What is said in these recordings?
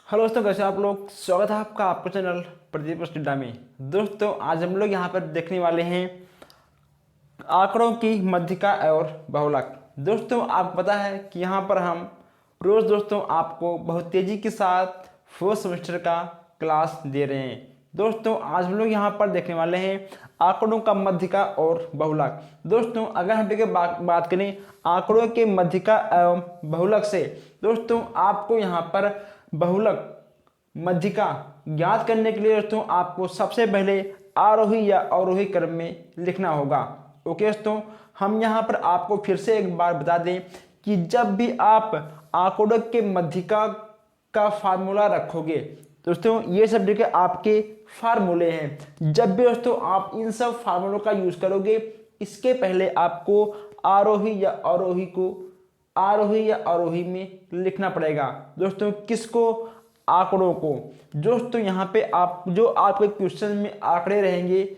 Hello दोस्तों, कैसे आप लोग। स्वागत है आपका आपके चैनल प्रदीप स्टूडियो में। दोस्तों आज हम लोग यहाँ पर देखने वाले हैं आंकड़ों की मध्यिका और बहुलक। दोस्तों आपको पता है कि यहाँ पर हम रोज़ दोस्तों आपको बहुत तेज़ी के साथ फोर्थ सेमेस्टर का क्लास दे रहे हैं। दोस्तों आज हम लोग यहाँ पर देखने वाले हैं आंकड़ों का मध्यिका और बहुलक। दोस्तों अगर हम देखिए बात करें आंकड़ों के मध्यिका एवं बहुलक से, दोस्तों आपको यहाँ पर बहुलक मध्यिका ज्ञात करने के लिए दोस्तों आपको सबसे पहले आरोही या अवरोही क्रम में लिखना होगा। ओके दोस्तों, हम यहाँ पर आपको फिर से एक बार बता दें कि जब भी आप आंकड़ों के मध्यिका का फार्मूला रखोगे दोस्तों, ये सब देखिए आपके फार्मूले हैं। जब भी दोस्तों आप इन सब फार्मूलों का यूज करोगे, इसके पहले आपको आरोही या अवरोही में लिखना पड़ेगा। दोस्तों किसको? आंकड़ों को। दोस्तों यहाँ पे आप जो आपके क्वेश्चन में आंकड़े रहेंगे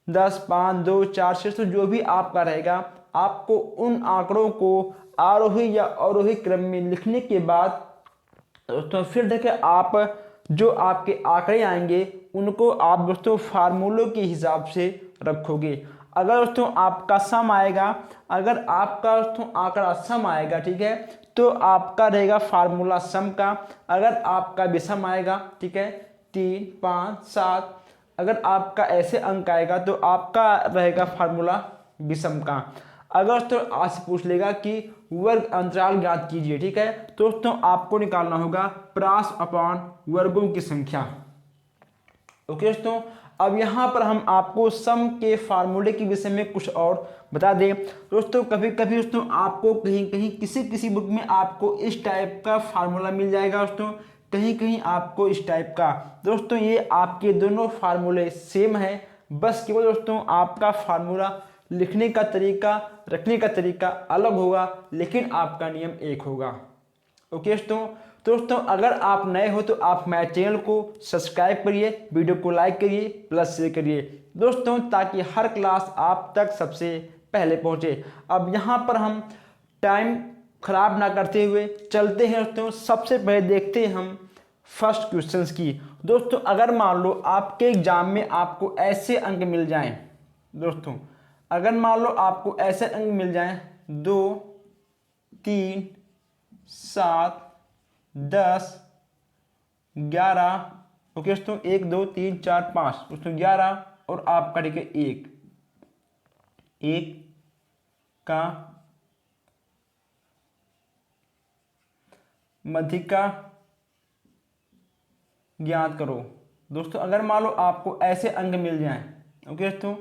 10, 5, 2, 4, 6, तो जो भी आपका रहेगा, आपको उन आंकड़ों को आरोही या अवरोही क्रम में लिखने के बाद दोस्तों फिर देखिए आप जो आपके आंकड़े आएंगे उनको आप दोस्तों फार्मूलों के हिसाब से रखोगे। अगर दोस्तों आपका सम आएगा, अगर आपका दोस्तों आंकड़ा सम आएगा, ठीक है, तो आपका रहेगा फार्मूला सम का। अगर आपका विषम आएगा, ठीक है, 3, 5, 7, अगर आपका ऐसे अंक आएगा तो आपका रहेगा फार्मूला विषम का। अगर तो आपसे पूछ लेगा कि वर्ग अंतराल ज्ञात कीजिए, ठीक है, तो दोस्तों आपको निकालना होगा प्रास अपॉन वर्गों की संख्या। ओके दोस्तों, अब यहाँ पर हम आपको सम के फार्मूले के विषय में कुछ और बता दें। दोस्तों कभी कभी दोस्तों आपको कहीं कहीं किसी बुक में आपको इस टाइप का फार्मूला मिल जाएगा दोस्तों, कहीं कहीं आपको इस टाइप का। दोस्तों ये आपके दोनों फार्मूले सेम है, बस केवल दोस्तों आपका फार्मूला लिखने का तरीका, रखने का तरीका अलग होगा, लेकिन आपका नियम एक होगा। ओके दोस्तों अगर आप नए हो तो आप मेरे चैनल को सब्सक्राइब करिए, वीडियो को लाइक करिए, प्लस शेयर करिए दोस्तों, ताकि हर क्लास आप तक सबसे पहले पहुंचे। अब यहाँ पर हम टाइम खराब ना करते हुए चलते हैं दोस्तों। सबसे पहले देखते हैं हम फर्स्ट क्वेश्चंस की। दोस्तों अगर मान लो आपके एग्जाम में आपको ऐसे अंक मिल जाएं, दोस्तों अगर मान लो आपको ऐसे अंक मिल जाएं 2, 3, 7, 10, 11, ओके दोस्तों 1, 2, 3, 4, 5 दोस्तों 11, और आपका ठीक है 1 का मध्यिका ज्ञात करो। दोस्तों अगर मान लो आपको ऐसे अंक मिल जाएं, ओके दोस्तों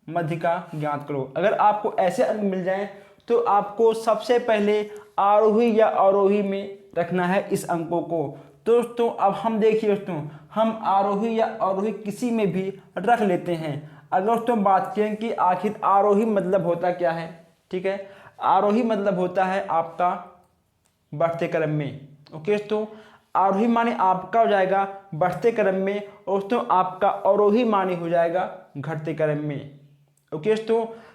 मध्यिका ज्ञात करो। अगर आपको ऐसे अंक मिल जाएं तो आपको सबसे पहले आरोही या अवरोही में रखना है इस अंकों को। दोस्तों अब हम देखिए दोस्तों, हम आरोही या अवरोही किसी में भी रख लेते हैं। अगर दोस्तों बात करें कि आखिर आरोही मतलब होता क्या है, ठीक है, आरोही मतलब होता है आपका बढ़ते क्रम में। ओके दोस्तों, आरोही माने आपका हो जाएगा बढ़ते क्रम में, और दोस्तों आपका अवरोही माने हो जाएगा घटते क्रम में। ओके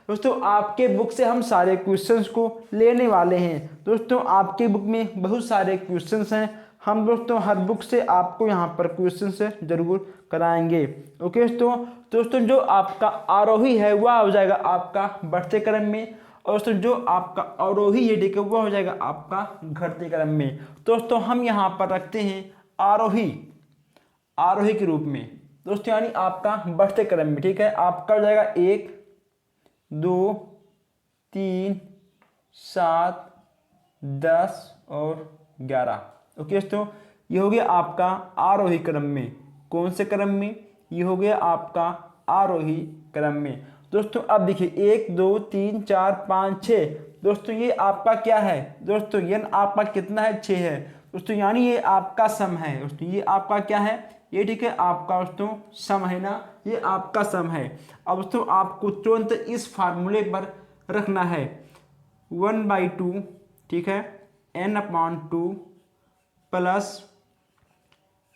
दोस्तों आपके बुक से हम सारे क्वेश्चंस को लेने वाले हैं। दोस्तों आपके बुक में बहुत सारे क्वेश्चंस हैं, हम दोस्तों हर बुक से आपको यहाँ पर क्वेश्चंस जरूर कराएंगे। ओके दोस्तों जो आपका आरोही है वह हो जाएगा आपका बढ़ते क्रम में, और दोस्तों जो आपका अवरोही है ठीक है वह हो जाएगा आपका घटते क्रम में। दोस्तों हम यहाँ पर रखते हैं आरोही के रूप में दोस्तों, यानी आपका बढ़ते क्रम में, ठीक है, आपका हो जाएगा 1, 2, 3, 7, 10 और 11। ओके दोस्तों ये हो गया आपका आरोही क्रम में। कौन से क्रम में? ये हो गया आपका आरोही क्रम में। दोस्तों अब देखिए 1, 2, 3, 4, 5, 6 दोस्तों ये आपका क्या है दोस्तों, ये आपका कितना है? 6 है दोस्तों, यानी ये आपका सम है दोस्तों, ये आपका क्या है? ये ठीक है आपका दोस्तों सम है ना, ये आपका सम है। अब दोस्तों आपको तुरंत इस फार्मूले पर रखना है 1/2, ठीक है, n/2 प्लस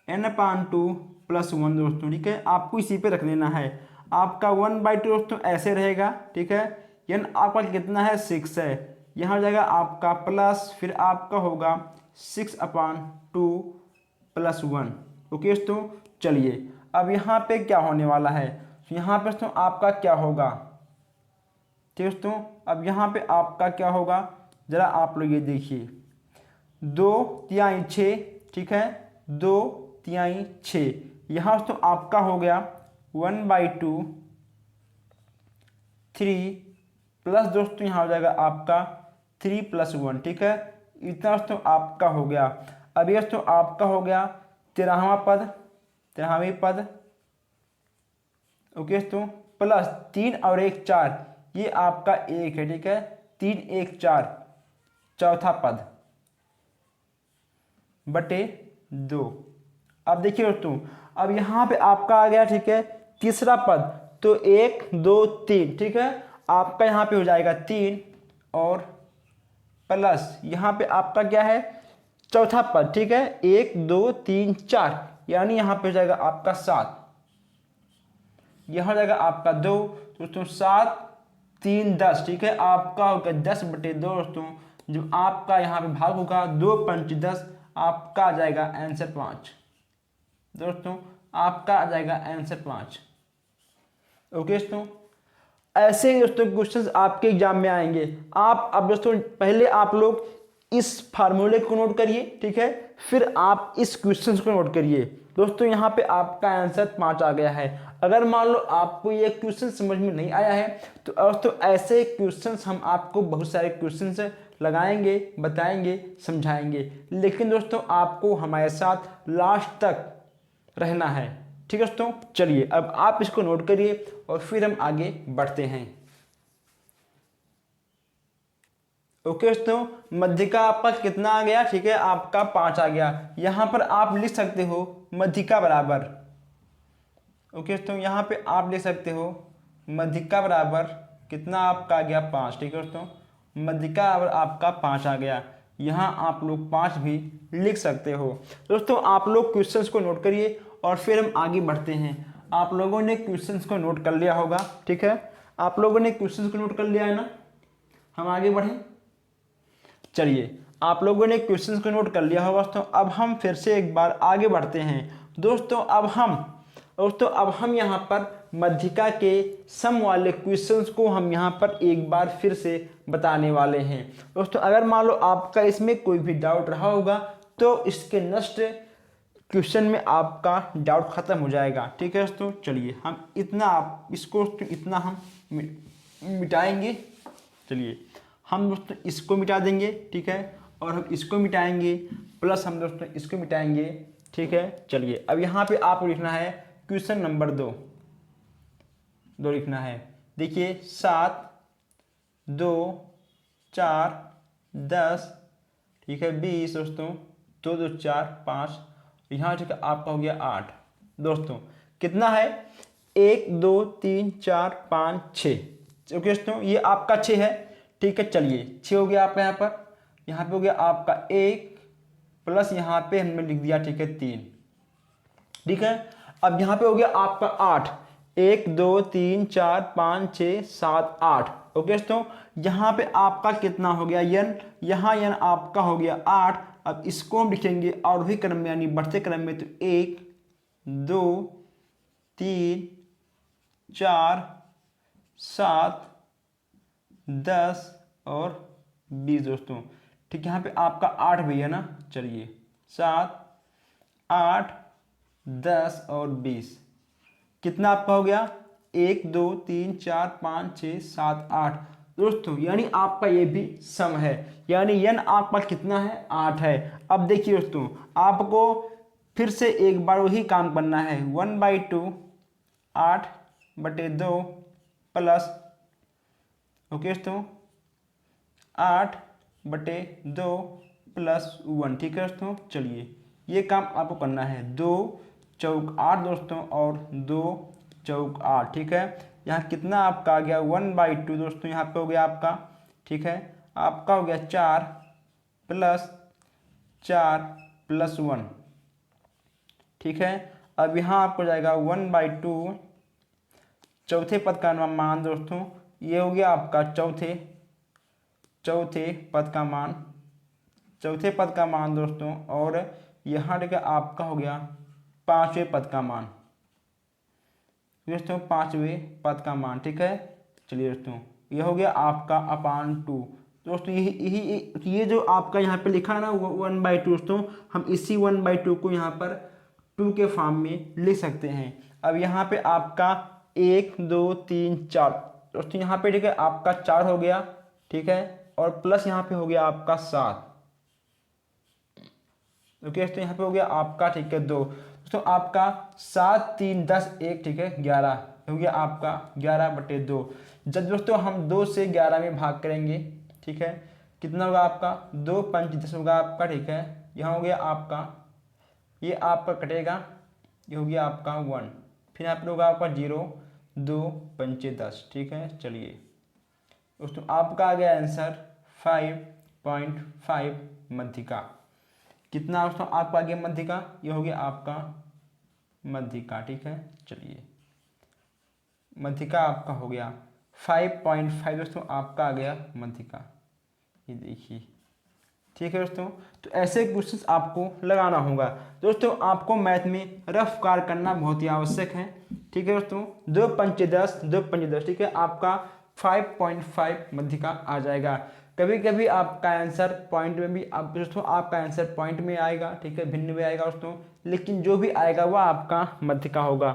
n/2 प्लस 1 दोस्तों, ठीक है, आपको इसी पे रख देना है। आपका 1/2 दोस्तों ऐसे रहेगा, ठीक है, n आपका कितना है? 6 है, यहाँ हो जाएगा आपका प्लस, फिर आपका होगा 6/2 +1। ओके दोस्तों, चलिए अब यहाँ पे क्या होने वाला है, तो यहाँ पे दोस्तों आपका क्या होगा, ठीक है दोस्तों। अब यहाँ पे आपका क्या होगा, ज़रा आप लोग ये देखिए, 2/6, ठीक है, 2/6। यहाँ दोस्तों आपका हो गया 1/2, 3 प्लस दोस्तों यहाँ हो जाएगा आपका 3 + 1, ठीक है। इतना दोस्तों आपका हो गया। अब ये दोस्तों आपका हो गया 13वां पद, 13वीं पद। ओके दोस्तों, प्लस 3 और 1 4, ये आपका 1 है, ठीक है, 3 1 4, चौथा पद बटे 2। अब देखिए दोस्तों, अब यहाँ पे आपका आ गया, ठीक है, तीसरा पद, तो 1 2 3, ठीक है, आपका यहाँ पे हो जाएगा 3 और प्लस यहाँ पे आपका क्या है, चौथा पद, ठीक है, 1 2 3 4, यानी यहाँ पे हो जाएगा आपका 7, यहाँ हो जाएगा आपका 2 दोस्तों, 7 3 10, ठीक है, आपका होगा 10/2 दोस्तों। जब आपका यहाँ पे भाग होगा 2 पंच 10, आपका आ जाएगा आंसर 5 दोस्तों, आपका आ जाएगा आंसर 5। ओके दोस्तों, ऐसे ही दोस्तों क्वेश्चंस आपके एग्जाम में आएंगे। आप अब दोस्तों पहले आप लोग इस फार्मूले को नोट करिए, ठीक है, फिर आप इस क्वेश्चंस को नोट करिए दोस्तों। यहाँ पे आपका आंसर 5 आ गया है। अगर मान लो आपको ये क्वेश्चन समझ में नहीं आया है, तो दोस्तों ऐसे क्वेश्चंस हम आपको बहुत सारे क्वेश्चंस लगाएंगे, बताएंगे, समझाएंगे, लेकिन दोस्तों आपको हमारे साथ लास्ट तक रहना है, ठीक है दोस्तों। चलिए अब आप इसको नोट करिए और फिर हम आगे बढ़ते हैं। ओके दोस्तों, मध्य का आपका कितना आ गया, ठीक है, आपका 5 आ गया। यहां पर आप लिख सकते हो मध्य का बराबर, ओके दोस्तों, यहाँ पे आप लिख सकते हो मध्य का बराबर कितना आपका आ गया 5, ठीक है दोस्तों, मध्य का बराबर आपका 5 आ गया। यहाँ आप लोग 5 भी लिख सकते हो। दोस्तों आप लोग क्वेश्चंस को नोट करिए और फिर हम आगे बढ़ते हैं। आप लोगों ने क्वेश्चंस को नोट कर लिया होगा, ठीक है, आप लोगों ने क्वेश्चंस को नोट कर लिया है ना, हम आगे बढ़ें। चलिए आप लोगों ने क्वेश्चंस को नोट कर लिया होगा दोस्तों, अब हम फिर से एक बार आगे बढ़ते हैं दोस्तों। अब हम यहाँ पर मध्यिका के सम वाले क्वेश्चंस को हम यहाँ पर एक बार फिर से बताने वाले हैं दोस्तों। अगर मान लो आपका इसमें कोई भी डाउट रहा होगा, तो इसके नेक्स्ट क्वेश्चन में आपका डाउट खत्म हो जाएगा, ठीक है दोस्तों। चलिए हम इतना हम मिटाएंगे। चलिए हम दोस्तों इसको मिटा देंगे, ठीक है, और हम इसको मिटाएंगे, प्लस हम दोस्तों इसको मिटाएंगे, ठीक है। चलिए अब यहाँ पे आपको लिखना है क्वेश्चन नंबर 2 लिखना है। देखिए 7 2 4 10, ठीक है, 20 दोस्तों, 2 2 4 5, यहाँ ठीक है आपका हो गया 8 दोस्तों। कितना है, 1 2 3 4 5 6, ओके दोस्तों, ये आपका 6 है, ठीक है। चलिए 6 हो गया आपका, यहाँ पे हो गया आपका 1 प्लस यहाँ पे हमने लिख दिया, ठीक है, 3, ठीक है। अब यहाँ पे हो गया आपका 8, 1 2 3 4 5 6 7 8, ओके दोस्तों। यहाँ पे आपका कितना हो गया n, यहाँ n आपका हो गया 8। अब इसको हम लिखेंगे आरोही क्रम में यानी बढ़ते क्रम में, तो 1 2 3 4 7 10 और 20 दोस्तों, ठीक, यहाँ पे आपका 8 भी है ना। चलिए 7 8 10 और 20, कितना आपका हो गया, 1 2 3 4 5 6 7 8 दोस्तों, यानी आपका ये भी सम है, यानी n आपका कितना है, 8 है। अब देखिए दोस्तों, आपको फिर से एक बार वही काम करना है, 1/2 8/2 प्लस, ओके दोस्तों, 8/2 प्लस 1, ठीक है दोस्तों। चलिए ये काम आपको करना है, 2 चौक 8 दोस्तों और 2 चौक 8, ठीक है। यहाँ कितना आपका आ गया 1/2 दोस्तों, यहाँ पे हो गया आपका, ठीक है, आपका हो गया 4 प्लस 1, ठीक है। अब यहाँ आपको जाएगा 1/2 चौथे पद का मान दोस्तों, ये हो गया आपका चौथे पद का मान दोस्तों, और यहाँ देखिए आपका हो गया 5वें पद का मान दोस्तों, 5वें पद का मान। ठीक है, चलिए दोस्तों ये हो गया आपका अपान 2। दोस्तों ये जो आपका यहाँ पे लिखा है ना 1/2 दोस्तों, हम इसी 1/2 को यहाँ पर 2 के फॉर्म में लिख सकते हैं। अब यहाँ पे आपका 1 2 3 4 दोस्तों, यहाँ पे ठीक है आपका 4 हो गया। ठीक है, और प्लस यहाँ पे हो गया आपका 7। ओके दोस्तों, यहाँ पे हो गया आपका ठीक है 2। दोस्तों आपका 7 3 10 1 ठीक है 11 हो गया आपका 11/2। जब दोस्तों हम 2 से 11 में भाग करेंगे, ठीक है, कितना होगा आपका 2 5 10 होगा आपका। ठीक है, यहाँ हो गया आपका, ये आपका कटेगा, ये हो गया आपका 1, फिर यहाँ पर होगा आपका 0 2 5 10। ठीक है, चलिए दोस्तों आपका आ गया आंसर 5.5 मध्यिका। कितना दोस्तों आपका आ गया मध्यिका, ये हो गया आपका मध्यिका। ठीक है, चलिए मध्यिका आपका हो गया 5.5 दोस्तों, आपका आ गया मध्यिका, ये देखिए। ठीक है दोस्तों, तो ऐसे क्वेश्चंस आपको लगाना होगा। दोस्तों आपको मैथ में रफ कार्य करना बहुत ही आवश्यक है। ठीक है दोस्तों, 2 5 10 2 5 10 ठीक है, आपका 5.5 मध्यिका आ जाएगा। कभी कभी आपका आंसर पॉइंट में भी आप दोस्तों आपका आंसर पॉइंट में आएगा, ठीक है, भिन्न में आएगा दोस्तों, लेकिन जो भी आएगा वह आपका मध्यिका होगा।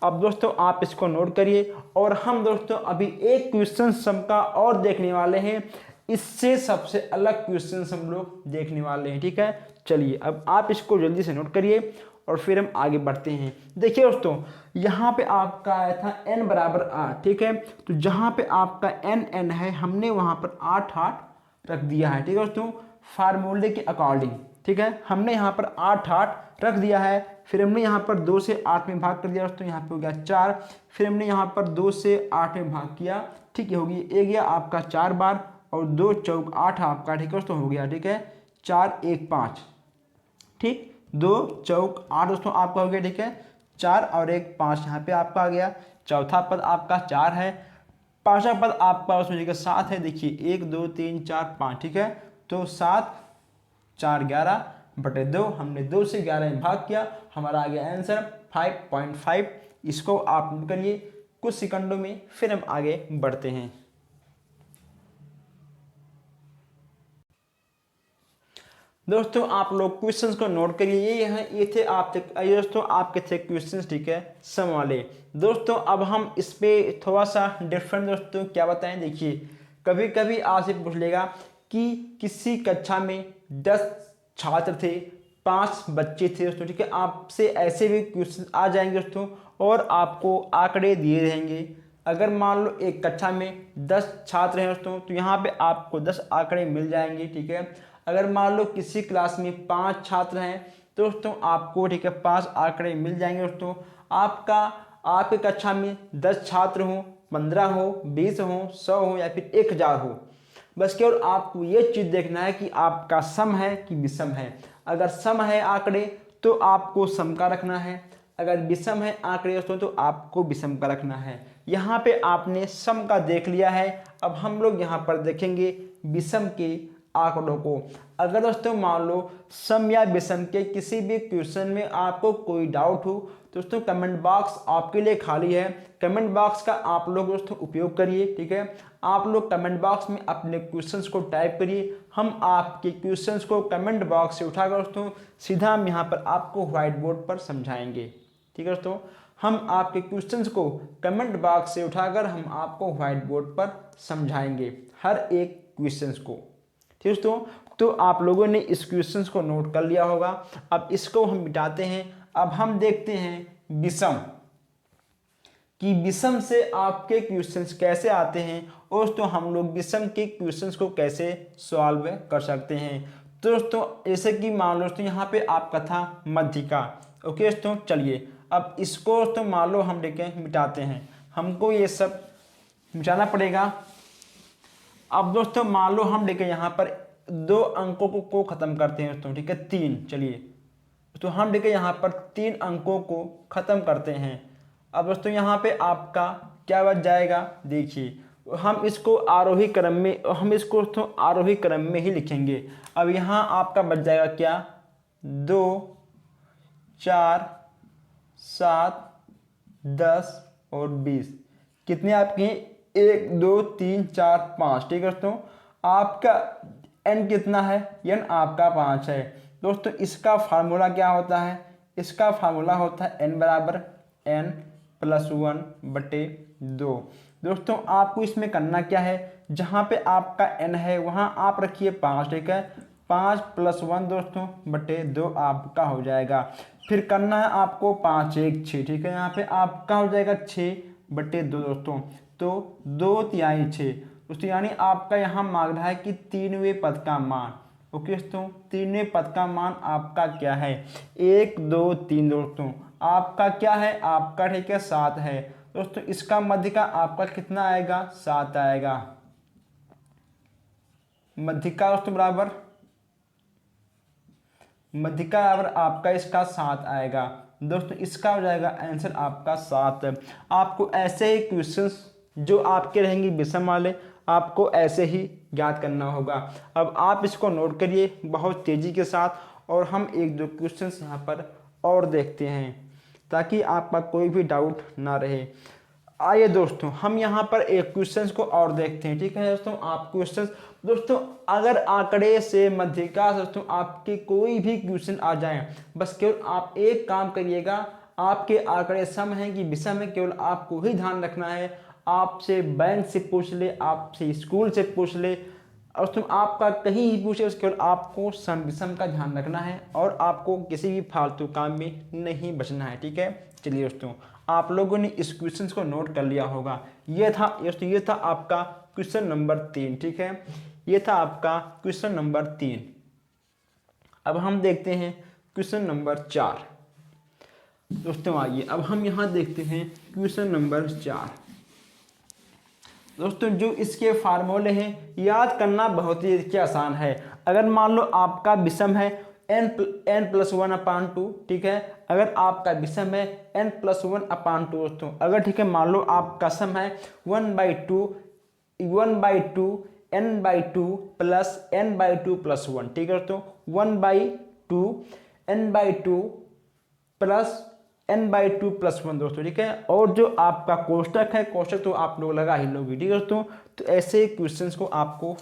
अब दोस्तों आप इसको नोट करिए, और हम दोस्तों अभी एक क्वेश्चन सम का और देखने वाले हैं, इससे सबसे अलग क्वेश्चन हम लोग देखने वाले हैं। ठीक है, चलिए अब आप इसको जल्दी से नोट करिए और फिर हम आगे बढ़ते हैं। देखिए दोस्तों, यहाँ पे आपका आया था n बराबर 8। ठीक है, तो जहाँ पे आपका n है, हमने वहाँ पर 8 रख दिया है। ठीक है दोस्तों, फार्मूले के अकॉर्डिंग। ठीक है, हमने यहाँ पर 8 रख दिया है, फिर हमने यहाँ पर 2 से 8 में भाग कर दिया दोस्तों, यहाँ पे हो गया 4, फिर हमने यहाँ पर 2 से 8 में भाग किया। ठीक है, होगी ये गया आपका 4 बार, और 2 चौक 8 आपका। ठीक है दोस्तों, हो गया। ठीक है, 4 1 5, ठीक, 2 चौक 8 दोस्तों आपका हो गया। ठीक है, 4 और 1 5 यहाँ पे आपका आ गया। चौथा पद आपका 4 है, पांचवा पद आपका उसमें 7 है। देखिए 1 2 3 4 5। ठीक है, तो 7 4 11/2, हमने 2 से 11 में भाग किया, हमारा आ गया आंसर 5.5। इसको आप नोट करिए कुछ सेकंडों में, फिर हम आगे बढ़ते हैं। दोस्तों आप लोग क्वेश्चंस को नोट करिए, ये थे दोस्तों आपके थे क्वेश्चंस। ठीक है, सम वाले। दोस्तों अब हम इस पे थोड़ा सा डिफरेंट दोस्तों क्या बताएं। देखिए कभी कभी आपसे पूछ लेगा कि किसी कक्षा में 10 छात्र थे, 5 बच्चे थे दोस्तों। ठीक है, आपसे ऐसे भी क्वेश्चन आ जाएंगे दोस्तों, और आपको आंकड़े दिए रहेंगे। अगर मान लो एक कक्षा में 10 छात्र हैं दोस्तों, तो यहाँ पे आपको 10 आंकड़े मिल जाएंगे। ठीक है, अगर मान लो किसी क्लास में 5 छात्र हैं तो दोस्तों आपको ठीक है 5 आंकड़े मिल जाएंगे दोस्तों। आपके कक्षा में 10 छात्र हो, 15 हो, 20 हो, 100 हो या फिर 1000 हो, बस केवल आपको ये चीज़ देखना है कि आपका सम है कि विषम है। अगर सम है आंकड़े तो आपको सम का रखना है, अगर विषम है आंकड़े दोस्तों तो आपको विषम का रखना है। यहाँ पे आपने सम का देख लिया है, अब हम लोग यहाँ पर देखेंगे विषम के आंकड़ों को। अगर दोस्तों मान लो सम या विषम के किसी भी क्वेश्चन में आपको कोई डाउट हो तो दोस्तों कमेंट बॉक्स आपके लिए खाली है, कमेंट बॉक्स का आप लोग दोस्तों उपयोग करिए। ठीक है, आप लोग कमेंट बॉक्स में अपने क्वेश्चंस को टाइप करिए, हम आपके क्वेश्चंस को कमेंट बॉक्स से उठाकर दोस्तों सीधा हम यहाँ पर आपको व्हाइट बोर्ड पर समझाएंगे। ठीक है दोस्तों, हम आपके क्वेश्चंस को कमेंट बॉक्स से उठाकर हम आपको व्हाइट बोर्ड पर समझाएंगे, हर एक क्वेश्चंस को। ठीक दोस्तों, तो आप लोगों ने इस क्वेश्चंस को नोट कर लिया होगा। अब इसको हम मिटाते हैं। अब हम देखते हैं विषम, कि विषम से आपके क्वेश्चंस कैसे आते हैं, और दोस्तों हम लोग विषम के क्वेश्चंस को कैसे सॉल्व कर सकते हैं। तो दोस्तों जैसे कि मान लो दोस्तों यहाँ पे आपका था मध्यिका। ओके दोस्तों, चलिए अब इसको दोस्तों मान लो हम देखें मिटाते हैं, हमको ये सब मिटाना पड़ेगा। अब दोस्तों मान लो हम लेके यहाँ पर 2 अंकों को खत्म करते हैं दोस्तों। ठीक है, 3, चलिए तो हम लेके यहाँ पर 3 अंकों को खत्म करते हैं। अब दोस्तों यहाँ पे आपका क्या बच जाएगा, देखिए हम इसको आरोही क्रम में, हम इसको दोस्तों आरोही क्रम में ही लिखेंगे। अब यहाँ आपका बच जाएगा क्या 2 4, 7, 10 और 20 कितने आपके हैं? 1, 2, 3, 4, 5। ठीक है दोस्तों, आपका n कितना है? n आपका 5 है। दोस्तों इसका फार्मूला क्या होता है? इसका फार्मूला होता है n बराबर n प्लस 1 बटे 2। दोस्तों आपको इसमें करना क्या है? जहाँ पे आपका n है वहाँ आप रखिए 5। ठीक है, 5 प्लस 1 दोस्तों बटे 2 आपका हो जाएगा। फिर करना है आपको 5 1 6। ठीक है, यहाँ पे आपका हो जाएगा 6 बटे 2 दोस्तों। तो 2 तिहाई 6 दोस्तों, यानी आपका यहाँ मांग रहा है कि तीनवें पद का मान। ओके दोस्तों, तीनवें पद का मान आपका क्या है? 1 2 3 दोस्तों, आपका क्या है? आपका ठीक है 7 है दोस्तों। इसका मध्य का आपका कितना आएगा? 7 आएगा। मध्य का दोस्तों बराबर, मध्य का बराबर आपका इसका 7 आएगा दोस्तों। इसका हो जाएगा आंसर आपका 7। आपको ऐसे ही क्वेश्चंस जो आपके रहेंगे विषम वाले, आपको ऐसे ही याद करना होगा। अब आप इसको नोट करिए बहुत तेज़ी के साथ, और हम एक दो क्वेश्चंस यहाँ पर और देखते हैं ताकि आपका कोई भी डाउट ना रहे। आइए दोस्तों हम यहाँ पर एक क्वेश्चंस को और देखते हैं। ठीक है दोस्तों, आप क्वेश्चंस दोस्तों अगर आंकड़े से मध्यिका दोस्तों आपके कोई भी क्वेश्चन आ जाए, बस केवल आप एक काम करिएगा, आपके आंकड़े सम हैं कि विषम है केवल आपको ही ध्यान रखना है। आपसे बैंक से पूछ ले, आपसे स्कूल से पूछ ले, और तुम आपका कहीं ही पूछे, उसके केवल आपको सम विषम का ध्यान रखना है और आपको किसी भी फालतू काम में नहीं बचना है। ठीक है, चलिए दोस्तों आप लोगों ने इस क्वेश्चन को नोट कर लिया होगा। ये था आपका क्वेश्चन नंबर 3। ठीक है, ये था आपका क्वेश्चन नंबर 3। अब हम देखते हैं क्वेश्चन नंबर 4। दोस्तों आइए अब हम यहाँ देखते हैं क्वेश्चन नंबर 4। दोस्तों जो इसके फार्मूले हैं याद करना बहुत ही आसान है। अगर मान लो आपका विषम है n+1/2। ठीक है, अगर आपका विषम है n+1/2 दोस्तों, अगर ठीक है मान लो आपका सम है 1/2 n/2 प्लस n/2 प्लस 1। ठीक है दोस्तों, 1/2 n/2 प्लस n/2 प्लस 1 दोस्तों। ठीक है, और जो आपका कोष्टक है, कोष्टक तो आप लोग लगा ही लोगे। ठीक है दोस्तों, तो ऐसे क्वेश्चंस को आपको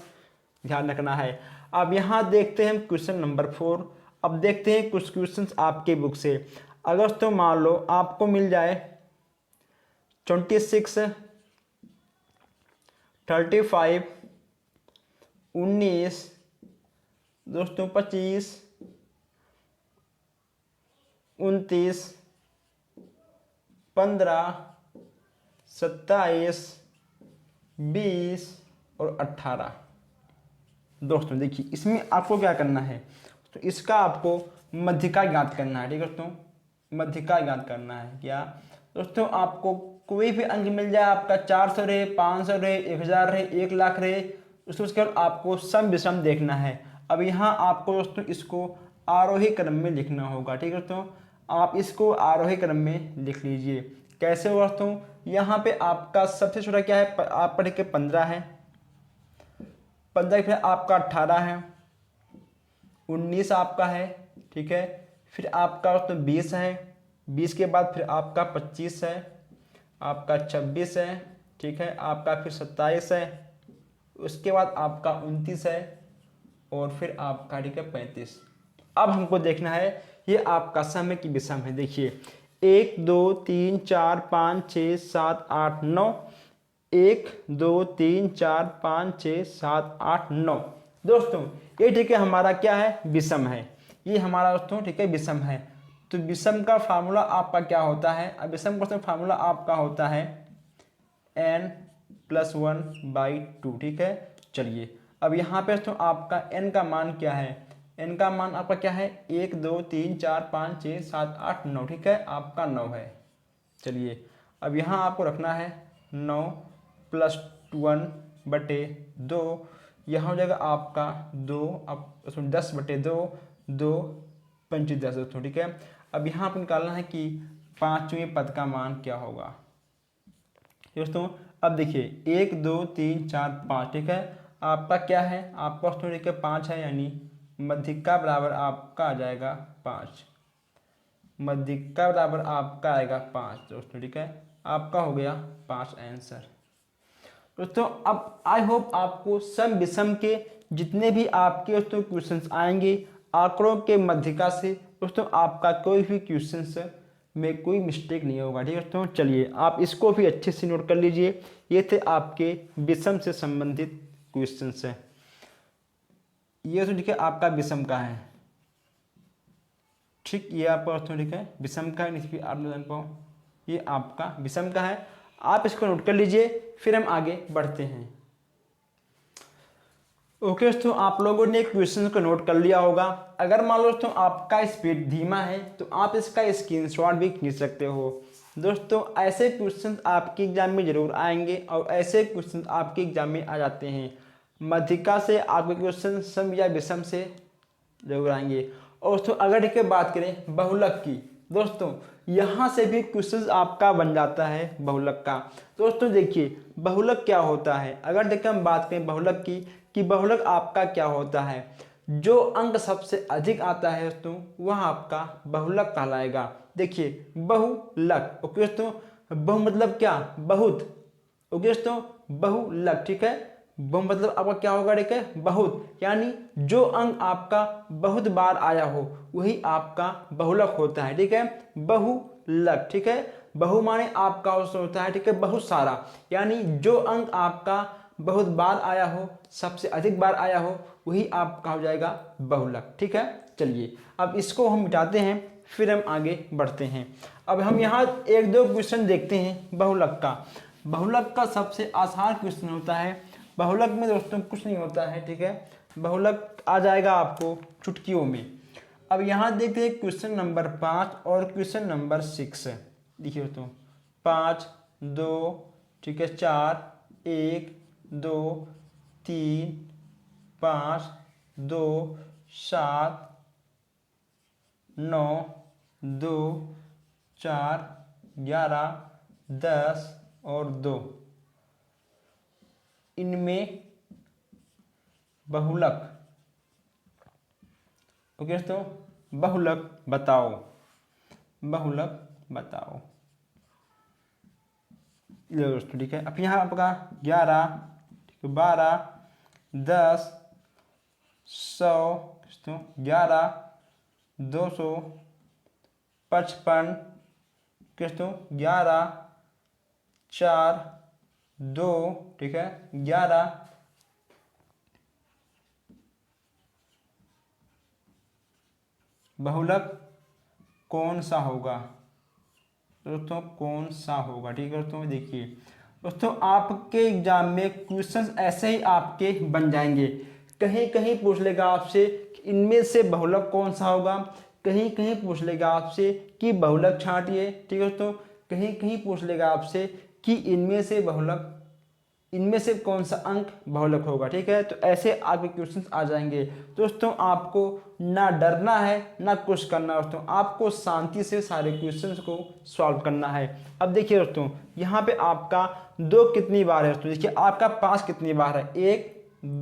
ध्यान रखना है। अब यहाँ देखते हैं क्वेश्चन नंबर 4। अब देखते हैं कुछ क्वेश्चंस आपके बुक से। अगर दोस्तों मान लो आपको मिल जाए 26, 35, 19 दोस्तों, 25, 29, 15, 27, 20 और 18 दोस्तों। देखिए इसमें आपको क्या करना है, तो इसका आपको मध्यिका ज्ञात करना है। ठीक है दोस्तों, मध्यिका ज्ञात करना है। क्या दोस्तों, आपको कोई भी अंक मिल जाए, आपका 400 रहे, 500 रहे, 1000 रहे, 1 लाख रहे, उसके बाद आपको सम विषम देखना है। अब यहाँ आपको दोस्तों इसको आरोही क्रम में लिखना होगा। ठीक है दोस्तों, आप इसको आरोही क्रम में लिख लीजिए। कैसे हो दोस्तों, यहाँ पे आपका सबसे छोटा क्या है, आपका ठीक है 15 है, 15 फिर आपका 18 है, 19 आपका है। ठीक है, फिर आपका दोस्तों 20 है, 20 के बाद फिर आपका 25 है, आपका 26 है। ठीक है, आपका फिर 27 है, उसके बाद आपका 29 है, और फिर आपका ठीक है 35। अब हमको देखना है ये आपका सम है कि विषम है। देखिए 1 2 3 4 5 6 7 8 9, 1 2 3 4 5 6 7 8 9 दोस्तों, ये ठीक है हमारा क्या है, विषम है। ये हमारा दोस्तों ठीक है विषम है। तो विषम का फार्मूला आपका क्या होता है, अब विषम का फार्मूला आपका होता है n+1/2। ठीक है, चलिए अब यहाँ पे तो आपका n का मान क्या है, n का मान आपका क्या है 1 2 3 4 5 6 7 8 9। ठीक है, आपका 9 है। चलिए अब यहाँ आपको रखना है 9 + 1/2, यहाँ हो जाएगा आपका 2, अब उसमें 10/2, 2 पंच 10 दोस्तों। ठीक है, अब यहाँ पर निकालना है कि पाँचवें पद का मान क्या होगा दोस्तों। अब देखिए 1 2 3 4 5। ठीक है, आपका क्या है, आपका दोस्तों ठीक है 5 है, यानी मध्यिका बराबर आपका आ जाएगा 5। मध्यिका बराबर आपका आएगा 5 दोस्तों, ठीक है। आपका हो गया 5 आंसर। दोस्तों अब आई होप आपको सम विषम के जितने भी आपके दोस्तों क्वेश्चंस आएंगे आंकड़ों के मध्यिका से, दोस्तों आपका कोई भी क्वेश्चंस में कोई मिस्टेक नहीं होगा, ठीक है दोस्तों। चलिए आप इसको भी अच्छे से नोट कर लीजिए। ये थे आपके विषम से संबंधित क्वेश्चंस है। ये तो ठीक है आपका विषम का है, ठीक। ये आपका दोस्तों ठीक है विषम का है, नहीं आप जान पाओ ये आपका विषम का है। आप इसको नोट कर लीजिए, फिर हम आगे बढ़ते हैं। ओके दोस्तों, आप लोगों ने क्वेश्चन को नोट कर लिया होगा। अगर मान लो दोस्तों आपका स्पीड धीमा है तो आप इसका स्क्रीनशॉट भी खींच सकते हो। दोस्तों ऐसे क्वेश्चन आपके एग्जाम में जरूर आएंगे और ऐसे क्वेश्चन आपके एग्जाम में आ जाते हैं। मध्यिका से आपके क्वेश्चन सम या विषम से जरूर आएंगे। और दोस्तों अगर देखिए बात करें बहुलक की, दोस्तों यहाँ से भी क्वेश्चन आपका बन जाता है बहुलक का। दोस्तों देखिए बहुलक क्या होता है, अगर देखिए हम बात करें बहुलक की कि बहुलक आपका क्या होता है, जो अंक सबसे अधिक आता है दोस्तों वह आपका बहुलक कहलाएगा। देखिए बहुलक, ओके दोस्तों, बहु मतलब क्या, बहुत, ओके दोस्तों, बहुलक, ठीक है। बहु मतलब आपका क्या होगा, ठीक है, बहुत, यानी जो अंक आपका बहुत बार आया हो वही आपका बहुलक होता है, ठीक है, बहुलक, ठीक है। बहु माने आपका होता है, ठीक है, बहुत सारा, यानी जो अंक आपका बहुत बार आया हो, सबसे अधिक बार आया हो, वही आपका हो जाएगा बहुलक, ठीक है। चलिए अब इसको हम मिटाते हैं, फिर हम आगे बढ़ते हैं। अब हम यहाँ एक दो क्वेश्चन देखते हैं बहुलक का। बहुलक का सबसे आसान क्वेश्चन होता है, बहुलक में दोस्तों कुछ नहीं होता है, ठीक है, बहुलक आ जाएगा आपको चुटकियों में। अब यहाँ देखते हैं क्वेश्चन नंबर 5 और क्वेश्चन नंबर 6। देखिए दोस्तों 5 2, ठीक है, 4 1 2 3 5 2 7 9 2 4 11 10 और 2, इनमें बहुलक, ओके दोस्तों, बहुलक बताओ, बहुलक बताओ। ये दोस्तों ठीक है। अब यहाँ आपका 11, ठीक है, 12 10 100, दोस्तों 11 255, दोस्तों 11 4 2, ठीक है, 11 बहुलक कौन सा होगा दोस्तों, कौन सा होगा, ठीक है दोस्तों। देखिए दोस्तों आपके एग्जाम में क्वेश्चंस ऐसे ही आपके बन जाएंगे। कहीं कहीं पूछ लेगा आपसे कि इनमें से बहुलक कौन सा होगा, कहीं कहीं पूछ लेगा आपसे कि बहुलक छांटिए, ठीक है दोस्तों, कहीं कहीं पूछ लेगा आपसे कि इनमें से बहुलक, इनमें से कौन सा अंक बहुलक होगा, ठीक है। तो ऐसे आपके क्वेश्चंस आ जाएंगे। दोस्तों आपको ना डरना है ना कुछ करना है दोस्तों, आपको शांति से सारे क्वेश्चंस को सॉल्व करना है। अब देखिए दोस्तों यहाँ पे आपका 2 कितनी बार है दोस्तों, देखिए आपका 5 कितनी बार है, 1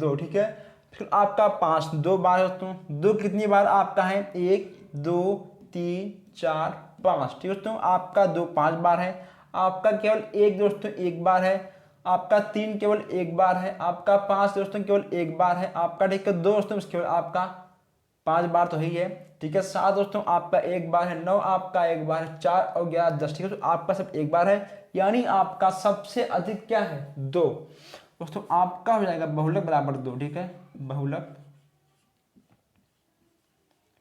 2, ठीक है। फिर आपका 5 2 बार है दोस्तों, 2 कितनी बार आपका है, 1 2 3 4 5, ठीक है दोस्तों। आपका 2 5 बार है, आपका केवल 1 दोस्तों 1 बार है, आपका 3 केवल 1 बार है, आपका 5 दोस्तों केवल 1 बार है, आपका ठीक है 2 दोस्तों केवल आपका 5 बार तो ही है, ठीक है। 7 दोस्तों आपका 1 बार है, 9 आपका 1 बार है, 4 और 11 10, ठीक है। तो आपका सब 1 बार है, यानी आपका सबसे अधिक क्या है, 2 दोस्तों। आपका हो जाएगा बहुलक बराबर 2, ठीक है, बहुलक,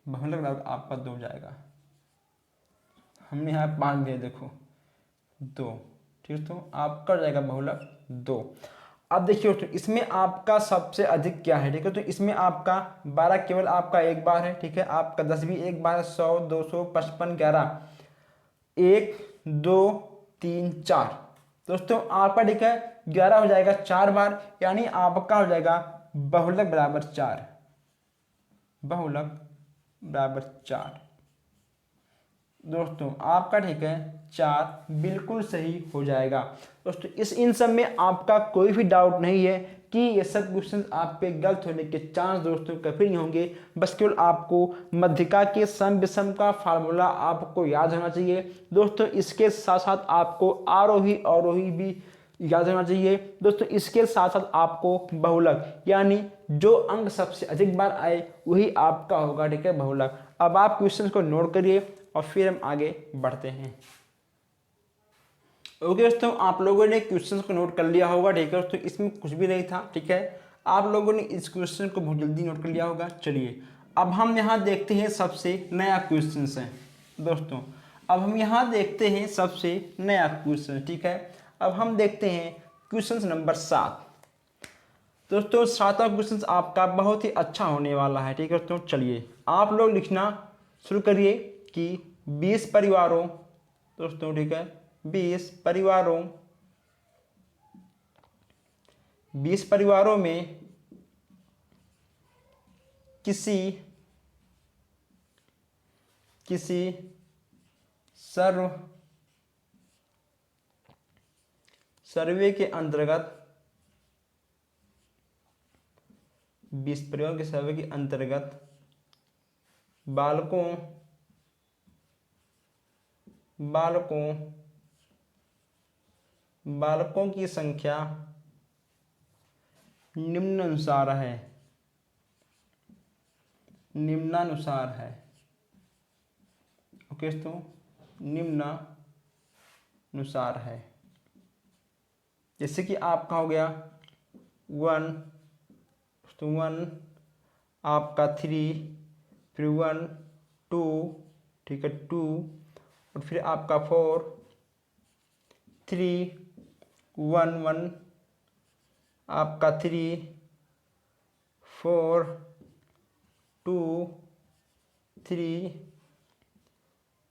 बहुलक बराबर आपका 2 जाएगा। हमने यहाँ 5 दिया, देखो 2, ठीक है। तो आपका हो जाएगा बहुलक 2। अब देखिए दोस्तों इसमें आपका सबसे अधिक क्या है, ठीक है। तो इसमें आपका 12 केवल आपका 1 बार है, ठीक है। आपका 10 भी 1 बार है, 100 200 55 11 1 2 3 4, दोस्तों आपका ठीक है 11 हो जाएगा 4 बार, यानी आपका हो जाएगा बहुलक बराबर 4, बहुलक बराबर 4 दोस्तों। आपका ठीक है 4 बिल्कुल सही हो जाएगा दोस्तों। इन सब में आपका कोई भी डाउट नहीं है कि ये सब क्वेश्चन आपके गलत होने के चांस दोस्तों कभी नहीं होंगे। बस केवल आपको मध्यिका के सम विषम का फार्मूला आपको याद होना चाहिए दोस्तों। इसके साथ साथ आपको आरोही अवरोही भी याद होना चाहिए दोस्तों। इसके साथ साथ आपको बहुलक, यानी जो अंक सबसे अधिक बार आए वही आपका होगा, ठीक है, बहुलक। अब आप क्वेश्चन को नोट करिए और फिर हम आगे बढ़ते हैं। ओके दोस्तों, आप लोगों ने क्वेश्चन को नोट कर लिया होगा, ठीक है दोस्तों। इसमें कुछ भी नहीं था, ठीक है। आप लोगों ने इस क्वेश्चन को बहुत जल्दी नोट कर लिया होगा। चलिए अब हम यहाँ देखते हैं सबसे नया क्वेश्चन है दोस्तों। अब हम यहाँ देखते हैं सबसे नया क्वेश्चन, ठीक है। अब हम देखते हैं क्वेश्चन नंबर 7 दोस्तों। 7वां क्वेश्चन आपका बहुत ही अच्छा होने वाला है, ठीक है दोस्तों। चलिए आप लोग लिखना शुरू करिए कि 20 परिवारों दोस्तों, ठीक है, 20 परिवारों में किसी सर्वे के अंतर्गत 20 परिवारों के सर्वे के अंतर्गत बालकों की संख्या निम्नानुसार है। ओके दोस्तों, निम्नानुसार है। जैसे कि आपका हो गया 1 आपका 3, फिर 1 2, ठीक है, 2, और फिर आपका 4 3 1 1 आपका 3 4 2 3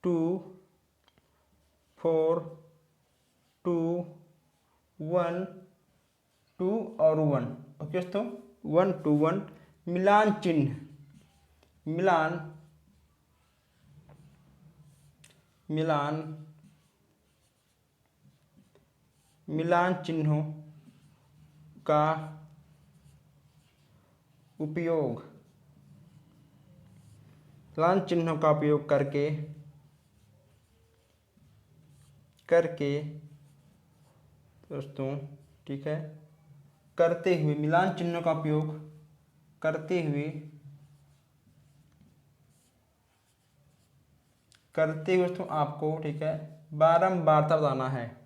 2 4 2 1 2 और 1। ओके दोस्तों, 1 2 1 मिलान चिन्हों का उपयोग करके दोस्तों, ठीक है, करते हुए मिलान चिन्हों का उपयोग करते हुए दोस्तों आपको, ठीक है, बारंबारता बताना है।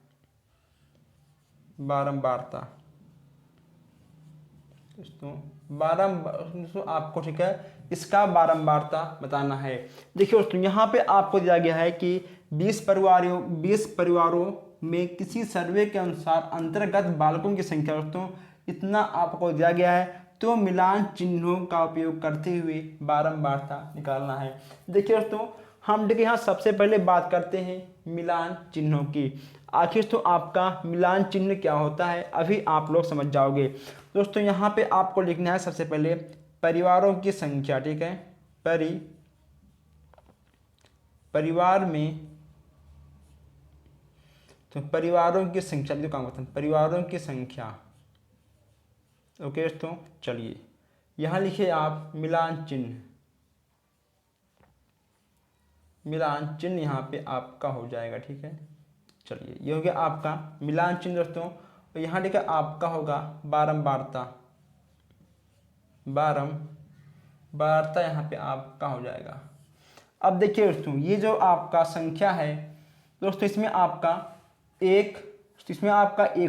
बारंबारता दोस्तों आपको, ठीक है, इसका बारंबारता बताना है। देखिए दोस्तों, यहाँ पे आपको दिया गया है कि 20 परिवारों में किसी सर्वे के अनुसार अंतर्गत बालकों की संख्या दोस्तों इतना आपको दिया गया है, तो मिलान चिन्हों का उपयोग करते हुए बारंबारता निकालना है। देखिए दोस्तों, हम देखिए यहाँ सबसे पहले बात करते हैं मिलान चिन्हों की। आखिर तो आपका मिलान चिन्ह क्या होता है अभी आप लोग समझ जाओगे दोस्तों। यहाँ पे आपको लिखना है सबसे पहले परिवारों की संख्या, ठीक है, परिवार में, तो परिवारों की संख्या जो काम होता है, परिवारों की संख्या। ओके दोस्तों, चलिए यहाँ लिखिए आप मिलान चिन्ह यहाँ पे आपका हो जाएगा, ठीक है। चलिए ये हो गया आपका मिलान चिन्ह दोस्तों, और यहाँ लिखा आपका होगा बारंबारता यहाँ पे आपका हो जाएगा। अब देखिए दोस्तों, ये जो आपका संख्या है दोस्तों, इसमें आपका 1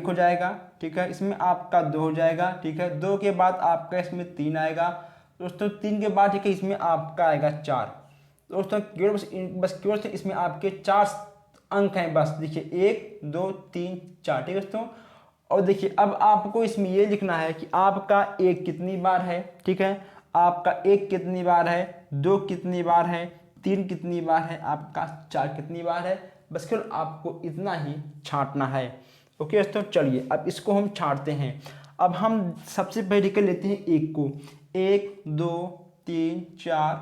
हो जाएगा, ठीक है, इसमें आपका 2 हो जाएगा, ठीक है, 2 के बाद आपका इसमें 3 आएगा दोस्तों, 3 के बाद, ठीक है, इसमें आपका आएगा 4 दोस्तों। केवल इसमें आपके 4 अंक हैं बस। देखिए 1 2 3 4, ठीक है दोस्तों। और देखिए अब आपको इसमें ये लिखना है कि आपका 1 कितनी बार है, ठीक है, आपका 1 कितनी बार है, 2 कितनी बार है, 3 कितनी बार है, आपका 4 कितनी बार है। बस केवल आपको इतना ही छांटना है। ओके दोस्तों, चलिए अब इसको हम छांटते हैं। अब हम सबसे पहले कर लेते हैं 1 को, 1 2 3 4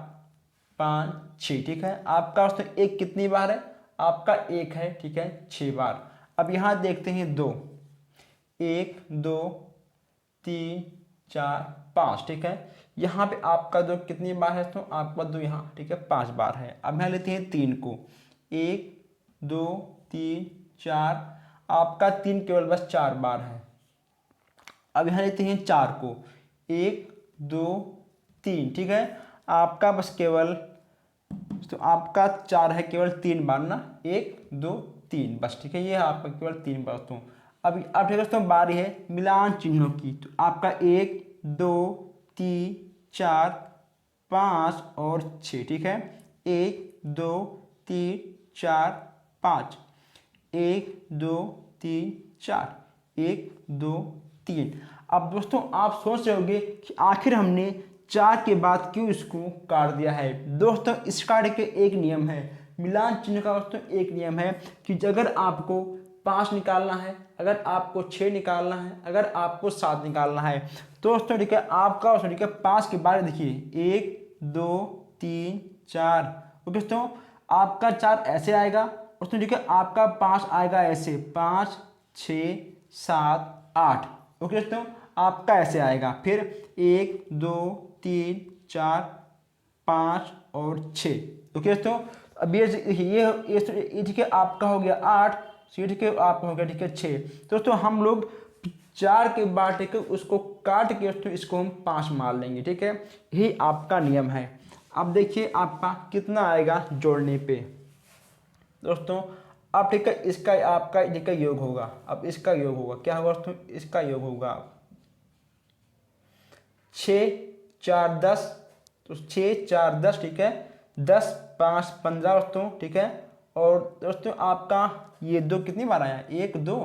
5 6, ठीक है। आपका दोस्तों 1 कितनी बार है, आपका 1 है, ठीक है, 6 बार। अब यहाँ देखते हैं 2, 1 2 3 4 5, ठीक है। यहाँ पे आपका दो कितनी बार है तो आपका दो यहाँ, ठीक है, 5 बार है। अब यहाँ लेते हैं 3 को, 1 2 3 4, आपका 3 केवल बस 4 बार है। अब यहाँ लेते हैं 4 को, 1 2 3, ठीक है, आपका बस केवल तो आपका 4 है केवल 3 बार ना, 1 2 3 बस, ठीक है, ये आपका केवल 3 बार दोस्तों। अब ठीक है दोस्तों, बारी है मिलान चिन्हों की, तो आपका 1 2 3 4 5 और 6, ठीक है, 1 2 3 4 5, 1 2 3 4, 1 2 3। अब दोस्तों आप सोच रहे होंगे कि आखिर हमने 4 के बाद क्यों इसको काट दिया है। दोस्तों इस कार्ड के एक नियम है, मिलान चिन्ह का दोस्तों एक नियम है कि अगर आपको 5 निकालना है, अगर आपको 6 निकालना है, अगर आपको 7 निकालना है, तो दोस्तों ठीक है आपका ठीक है 5 के बाद देखिए 1 2 3 4, ओके दोस्तों, आपका 4 ऐसे आएगा दोस्तों, ठीक है, आपका 5 आएगा ऐसे, 5 6 7 8, ओके दोस्तों, आपका ऐसे आएगा, फिर 1 2 3 4 5 और 6, ओके दोस्तों। अब ये ठीक है आपका हो गया 8, ठीक है आपका हो गया ठीक है 6। दोस्तों हम लोग 4 के बाद ठीक है उसको काट के दोस्तों इसको हम 5 मार लेंगे, ठीक है, यही आपका नियम है। अब देखिए आपका कितना आएगा जोड़ने पे दोस्तों। अब ठीक है इसका आपका ठीक है योग होगा, अब इसका योग होगा, क्या होगा दोस्तों, इसका योग होगा 6 4 10, तो 6 4 10, ठीक है, 10 5 15 दोस्तों, ठीक है, और दोस्तों आपका ये 2 कितनी बार आया, 1 2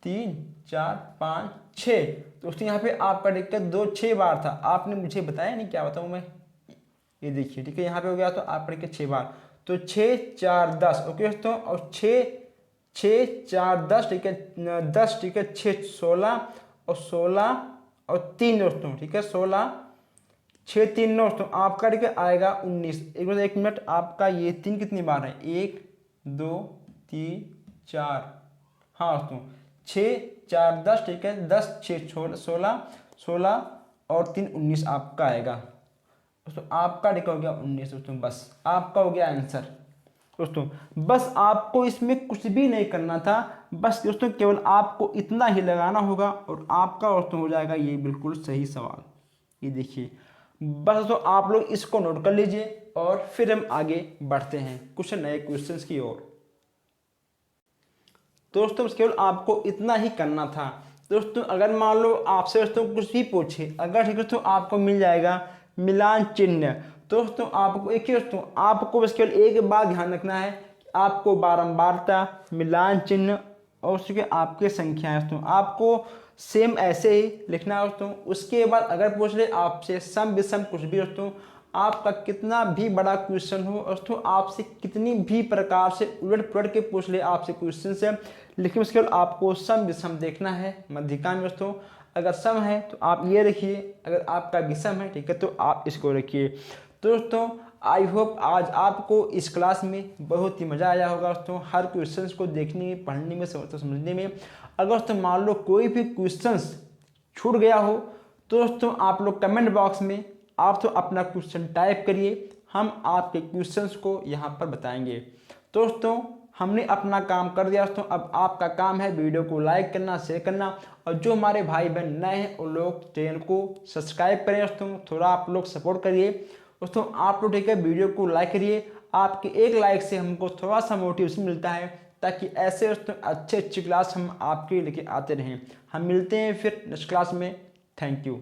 3 4 5 6, दोस्तों यहाँ पे आपका ठीक है 2 6 बार था, आपने मुझे बताया नहीं, क्या बताऊँ मैं, ये देखिए ठीक है यहाँ पे हो गया तो आपका ठीक है 6 बार, तो 6 4 10, ओके दोस्तों, और 6 6 4 10, ठीक है 10, ठीक है 6 16 और 16 और 3 दोस्तों, ठीक है 16 6 3 दोस्तों, आपका ठीक है आएगा 19। एक मिनट, आपका ये 3 कितनी बार है, 1 2 3 4, हाँ दोस्तों 6 4 10, ठीक है 10 6 16 16 और 3 19 आपका आएगा दोस्तों, आपका ठीक हो गया 19 दोस्तों, बस आपका हो गया आंसर दोस्तों। बस आपको इसमें कुछ भी नहीं करना था, बस दोस्तों केवल आपको इतना ही लगाना होगा और आपका दोस्तों हो जाएगा ये बिल्कुल सही सवाल। ये देखिए, बस दोस्तों आप लोग इसको नोट कर लीजिए और फिर हम आगे बढ़ते हैं कुछ नए क्वेश्चंस की ओर। दोस्तों केवल आपको इतना ही करना था दोस्तों। अगर मान लो आपसे दोस्तों कुछ भी पूछे, अगर ठीक है तो आपको मिल जाएगा मिलान चिन्ह। दोस्तों आपको एक ही दोस्तों आपको बस केवल एक बात ध्यान रखना है कि आपको बारंबारता, मिलान चिन्ह और उसके आपके संख्याएं दोस्तों आपको सेम ऐसे ही लिखना है दोस्तों। उसके बाद अगर पूछ ले आपसे सम विषम कुछ भी दोस्तों, आपका कितना भी बड़ा क्वेश्चन हो दोस्तों, आपसे कितनी भी प्रकार से उलट पुलट के पूछ ले आपसे क्वेश्चन से, लेकिन उसके बाद आपको सम विषम देखना है मध्यिका में दोस्तों। अगर सम है तो आप ये रखिए, अगर आपका विषम है ठीक है तो आप इसको रखिए। तो दोस्तों आई होप आज आपको इस क्लास में बहुत ही मज़ा आया होगा दोस्तों, हर क्वेश्चन को देखने में, पढ़ने में, समझने में। अगर दोस्तों मान लो कोई भी क्वेश्चन छूट गया हो तो दोस्तों आप लोग कमेंट बॉक्स में आप तो अपना क्वेश्चन टाइप करिए, हम आपके क्वेश्चंस को यहाँ पर बताएंगे। दोस्तों हमने अपना काम कर दिया दोस्तों, अब आपका काम है वीडियो को लाइक करना, शेयर करना, और जो हमारे भाई बहन नए हैं उन लोग चैनल को सब्सक्राइब करें दोस्तों, थोड़ा आप लोग सपोर्ट करिए दोस्तों। आप लोग ठीक है वीडियो को लाइक करिए, आपके एक लाइक से हमको थोड़ा सा मोटिवेशन मिलता है, ताकि ऐसे दोस्तों अच्छे क्लास हम आपके लेके आते रहें। हम मिलते हैं फिर नेक्स्ट क्लास में। Thank you.